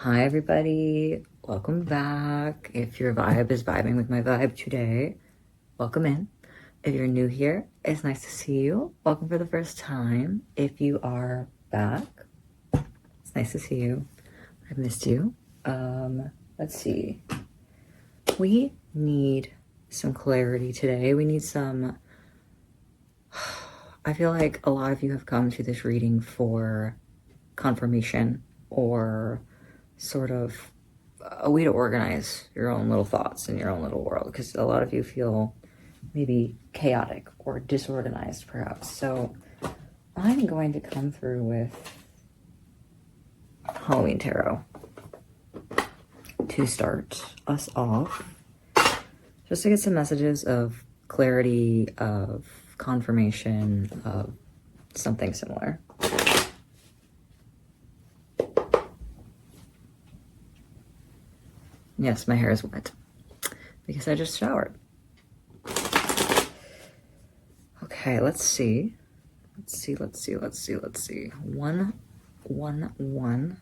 Hi, everybody. Welcome back. If your vibe is vibing with my vibe today, welcome in. If you're new here, it's nice to see you. Welcome for the first time. If you are back, it's nice to see you. I've missed you. Let's see. We need some clarity today. We need some. I feel like a lot of you have come to this reading for confirmation or sort of a way to organize your own little thoughts in your own little world, because a lot of you feel maybe chaotic or disorganized perhaps. So I'm going to come through with Halloween Tarot to start us off, just to get some messages of clarity, of confirmation, of something similar. Yes, my hair is wet because I just showered. Okay, let's see. Let's see. 111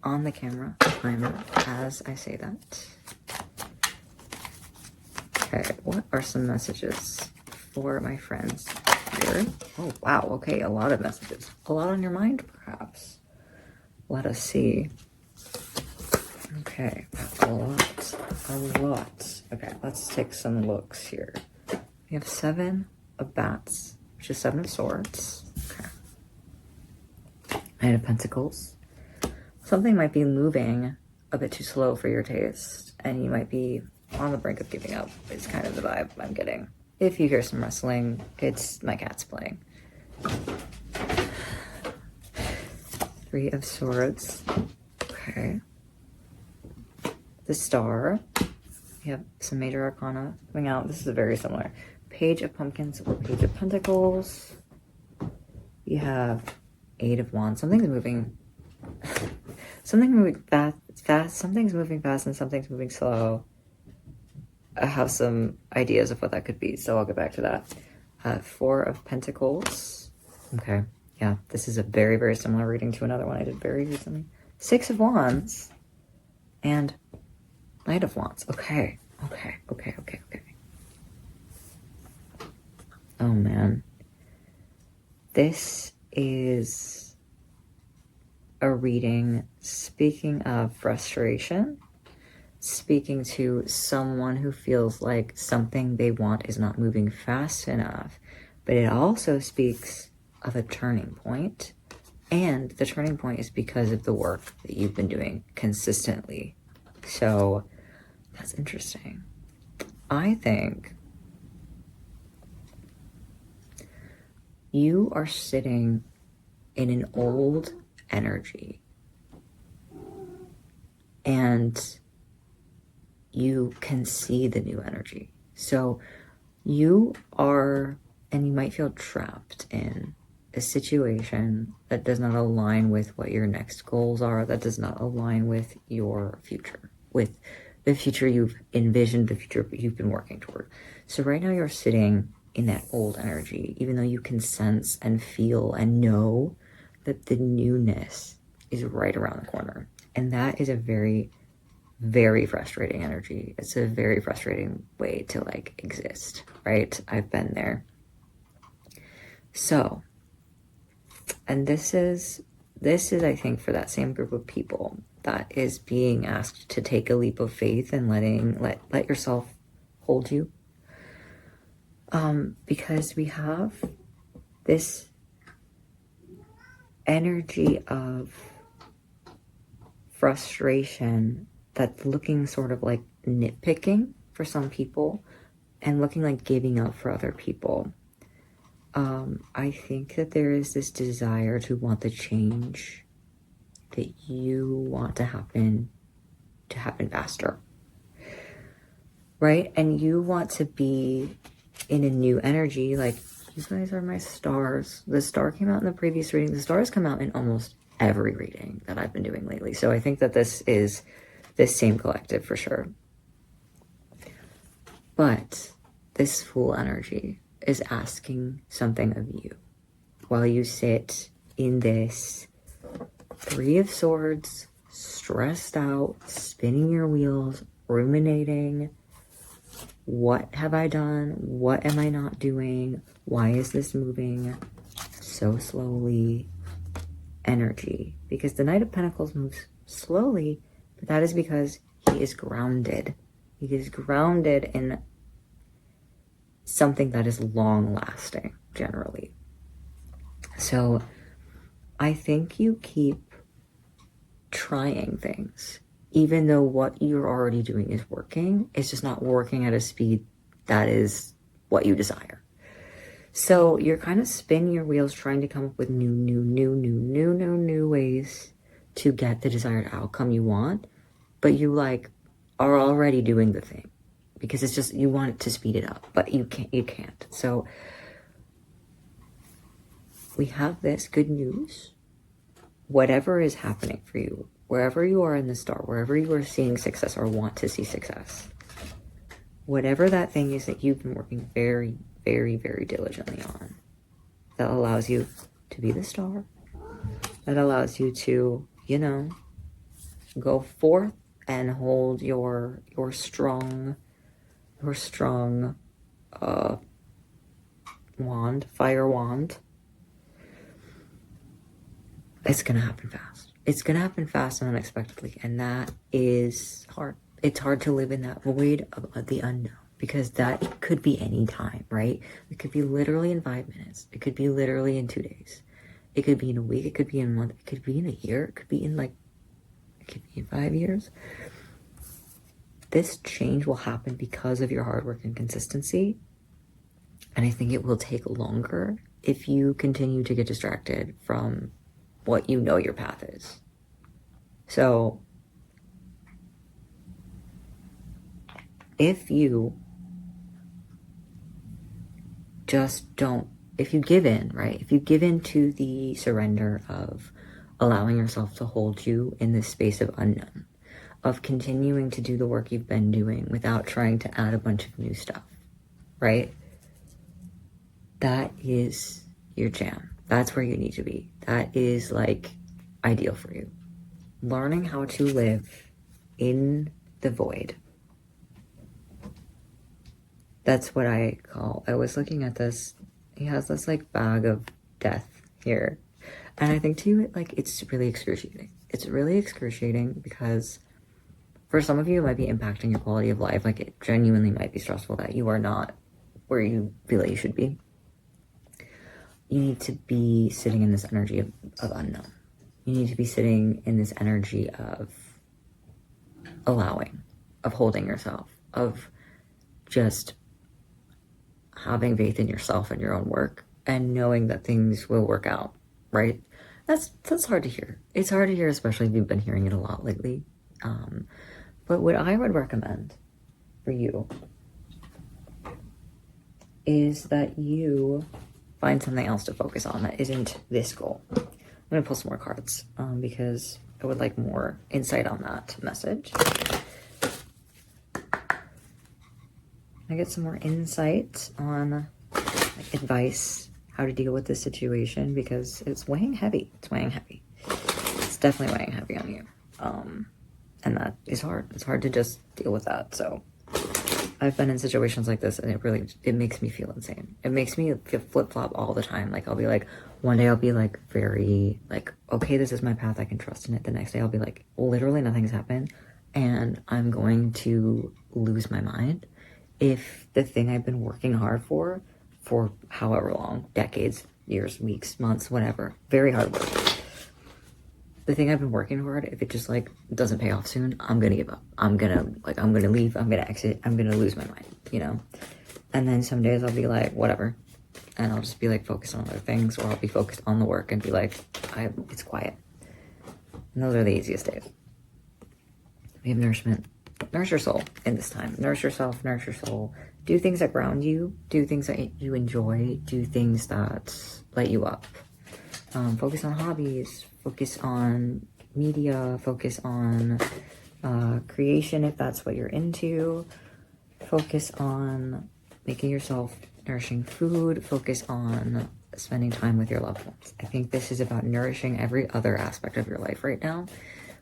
on the camera timer as I say that. Okay, what are some messages for my friends here? Oh, wow. Okay, a lot of messages. A lot on your mind, perhaps. Let us see. Okay, a lot. Okay, let's take some looks here. We have 7 of Bats, which is 7 of Swords. Okay. Knight of Pentacles. Something might be moving a bit too slow for your taste, and you might be on the brink of giving up, is kind of the vibe I'm getting. If you hear some rustling, it's my cats playing. 3 of Swords. Okay. The Star. We have some major arcana coming out. This is very similar. Page of Pumpkins or Page of Pentacles. You have 8 of Wands. Something's moving fast. Something's moving fast and something's moving slow. I have some ideas of what that could be, so I'll get back to that. 4 of Pentacles. Okay. Yeah, this is a very, very similar reading to another one I did very recently. 6 of Wands and Knight of Wands. Okay. Oh, man. This is a reading, speaking of frustration, speaking to someone who feels like something they want is not moving fast enough, but it also speaks of a turning point, and the turning point is because of the work that you've been doing consistently. So that's interesting. I think you are sitting in an old energy, and you can see the new energy. So you are, and you might feel trapped in a situation that does not align with what your next goals are, that does not align with your future, with the future you've envisioned, the future you've been working toward. So right now you're sitting in that old energy, even though you can sense and feel and know that the newness is right around the corner. And that is a very, very frustrating energy. It's a very frustrating way to exist, right? I've been there. So, and this is I think for that same group of people that is being asked to take a leap of faith and let yourself hold you. Because we have this energy of frustration that's looking sort of like nitpicking for some people and looking like giving up for other people. I think that there is this desire to want the change that you want to happen faster, right? And you want to be in a new energy. Like, you guys are my stars. The star came out in the previous reading. The stars come out in almost every reading that I've been doing lately. So I think that this is this same collective for sure. But this Fool energy is asking something of you while you sit in this Three of Swords, stressed out, spinning your wheels, ruminating. What have I done? What am I not doing? Why is this moving so slowly? Energy. Because the Knight of Pentacles moves slowly, but that is because he is grounded. He is grounded in something that is long lasting, generally. So I think you keep trying things, even though what you're already doing is working. It's just not working at a speed that is what you desire. So you're kind of spinning your wheels trying to come up with new ways to get the desired outcome you want, but you like are already doing the thing because it's just you want to speed it up, but you can't. So we have this good news. Whatever is happening for you, wherever you are in the star, wherever you are seeing success or want to see success, whatever that thing is that you've been working very, very, very diligently on, that allows you to be the star, that allows you to, go forth and hold your strong wand, fire wand. It's gonna happen fast. It's gonna happen fast and unexpectedly, and that is hard. It's hard to live in that void of the unknown, because that could be any time, right? It could be literally in 5 minutes. It could be literally in 2 days. It could be in a week. It could be in a month. It could be in a year. It could be in 5 years. This change will happen because of your hard work and consistency. And I think it will take longer if you continue to get distracted from what you know your path is. So if you just don't, if you give in, right? If you give in to the surrender of allowing yourself to hold you in this space of unknown, of continuing to do the work you've been doing without trying to add a bunch of new stuff, right? That is your jam. That's where you need to be. That is ideal for you. Learning how to live in the void. That's what I was looking at this. He has this bag of death here. And I think too, it's really excruciating. It's really excruciating because for some of you, it might be impacting your quality of life. It genuinely might be stressful that you are not where you feel like you should be. You need to be sitting in this energy of unknown. You need to be sitting in this energy of allowing, of holding yourself, of just having faith in yourself and your own work and knowing that things will work out, right? That's hard to hear. It's hard to hear, especially if you've been hearing it a lot lately. But what I would recommend for you is that you find something else to focus on that isn't this goal. I'm going to pull some more cards because I would like more insight on that message. I get some more insight on advice, how to deal with this situation, because it's weighing heavy. It's weighing heavy. It's definitely weighing heavy on you. And that is hard. It's hard to just deal with that. So I've been in situations like this and it makes me feel insane. It makes me feel flip-flop all the time. I'll be one day I'll be very okay, this is my path, I can trust in it. The next day I'll be literally nothing's happened and I'm going to lose my mind if the thing I've been working hard for however long, decades, years, weeks, months, whatever, very hard work. The thing I've been working hard, if it just doesn't pay off soon, I'm gonna give up. I'm gonna leave, I'm gonna exit, I'm gonna lose my mind, And then some days I'll be whatever. And I'll just be focused on other things, or I'll be focused on the work and be it's quiet. And those are the easiest days. We have nourishment. Nourish your soul in this time. Nourish yourself, nourish your soul. Do things that ground you. Do things that you enjoy. Do things that light you up. Focus on hobbies. Focus on media. Focus on creation if that's what you're into. Focus on making yourself nourishing food. Focus on spending time with your loved ones. I think this is about nourishing every other aspect of your life right now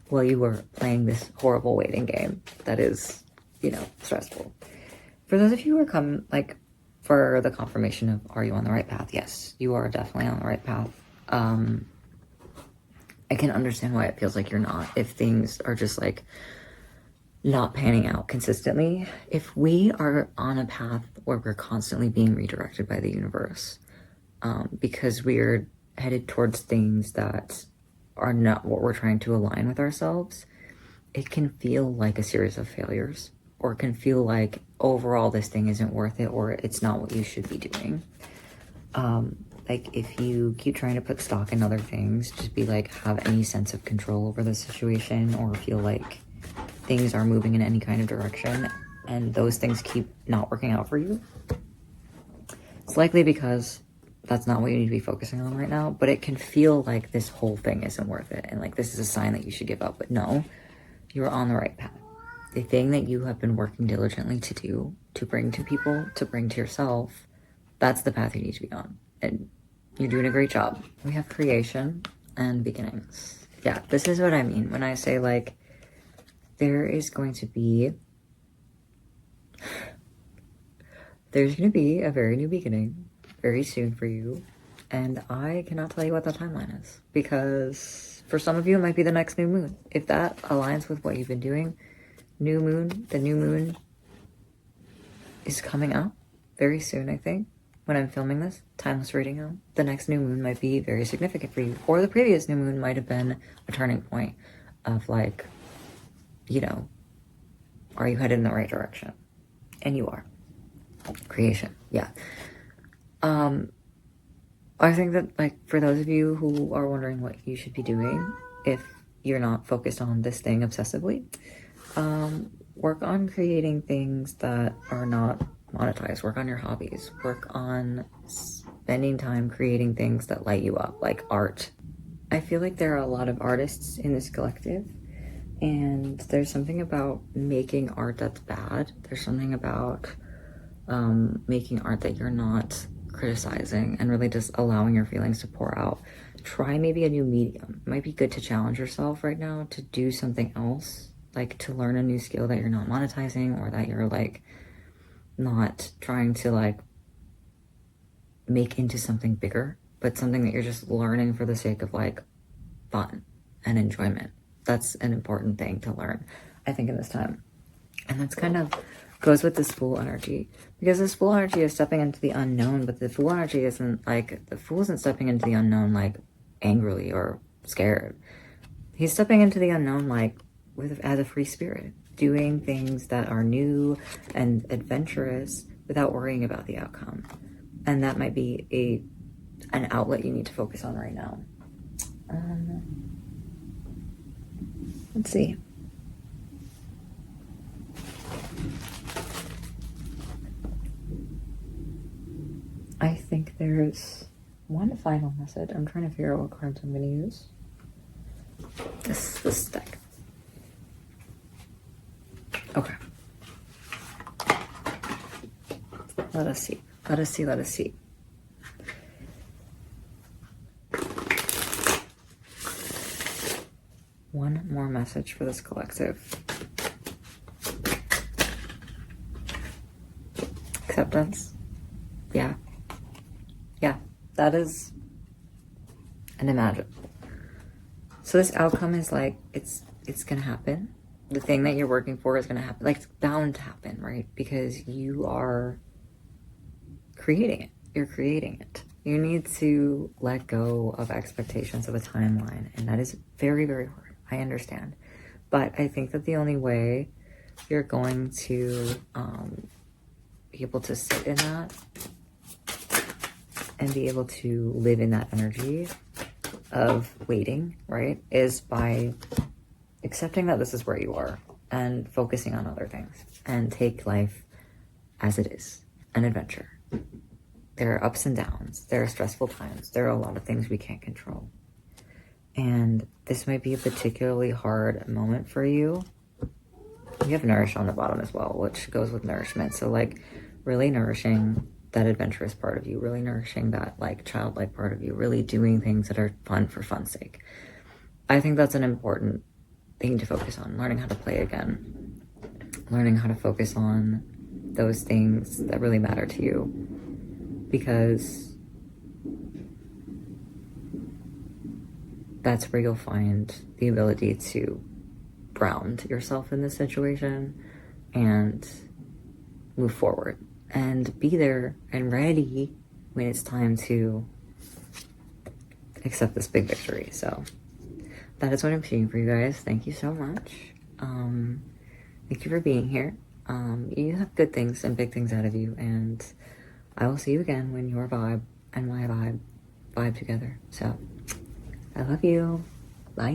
while you were playing this horrible waiting game that is, you know, stressful. For those of you who are coming, like, for the confirmation of, are you on the right path? Yes, you are definitely on the right path. I can understand why it feels like you're not, if things are just like not panning out consistently. If we are on a path where we're constantly being redirected by the universe, because we're headed towards things that are not what we're trying to align with ourselves, it can feel like a series of failures, or it can feel like overall this thing isn't worth it, or it's not what you should be doing. Like, if you keep trying to put stock in other things, just be like, have any sense of control over the situation, or feel like things are moving in any kind of direction, and those things keep not working out for you, it's likely because that's not what you need to be focusing on right now. But it can feel like this whole thing isn't worth it, and like this is a sign that you should give up. But no, you're on the right path. The thing that you have been working diligently to do, to bring to people, to bring to yourself, that's the path you need to be on. And you're doing a great job. We have creation and beginnings. Yeah, this is what I mean when I say, like, there is going to be, there's going to be a very new beginning very soon for you. And I cannot tell you what the timeline is, because for some of you, it might be the next new moon. If that aligns with what you've been doing, new moon, the new moon is coming up very soon, I think. When I'm filming this, timeless reading out, the next new moon might be very significant for you. Or the previous new moon might have been a turning point of, like, you know, are you headed in the right direction? And you are. Creation, yeah. I think that, like, for those of you who are wondering what you should be doing if you're not focused on this thing obsessively, work on creating things that are not monetized. Work on your hobbies. Work on spending time creating things that light you up, like art. I feel like there are a lot of artists in this collective, and there's something about making art that's bad. There's something about making art that you're not criticizing and really just allowing your feelings to pour out. Try maybe a new medium. It might be good to challenge yourself right now to do something else, like to learn a new skill that you're not monetizing, or that you're like not trying to like make into something bigger, but something that you're just learning for the sake of like fun and enjoyment. That's an important thing to learn, I think, in this time. And that's kind of goes with this Fool energy, because this Fool energy is stepping into the unknown, but the Fool energy isn't like, the Fool isn't stepping into the unknown like angrily or scared. He's stepping into the unknown like as a free spirit, doing things that are new and adventurous without worrying about the outcome. And that might be an outlet you need to focus on right now. Let's see. I think there's one final message. I'm trying to figure out what cards I'm going to use. This deck. Okay. Let us see. Let us see. Let us see. One more message for this collective. Acceptance. Yeah. Yeah. That is unimaginable. So this outcome is like, it's going to happen. The thing that you're working for is going to happen. Like, it's bound to happen, right? Because you are creating it. You're creating it. You need to let go of expectations of a timeline. And that is very, very hard. I understand. But I think that the only way you're going to be able to sit in that and be able to live in that energy of waiting, right, is by accepting that this is where you are and focusing on other things, and take life as it is, an adventure. There are ups and downs. There are stressful times. There are a lot of things we can't control. And this might be a particularly hard moment for you. You have nourish on the bottom as well, which goes with nourishment. So like really nourishing that adventurous part of you, really nourishing that like childlike part of you, really doing things that are fun for fun's sake. I think that's an important thing to focus on, learning how to play again, learning how to focus on those things that really matter to you, because that's where you'll find the ability to ground yourself in this situation and move forward and be there and ready when it's time to accept this big victory. So that is what I'm shooting for you guys. Thank you so much. Thank you for being here. You have good things and big things out of you, and I will see you again when your vibe and my vibe together. So I love you. Bye.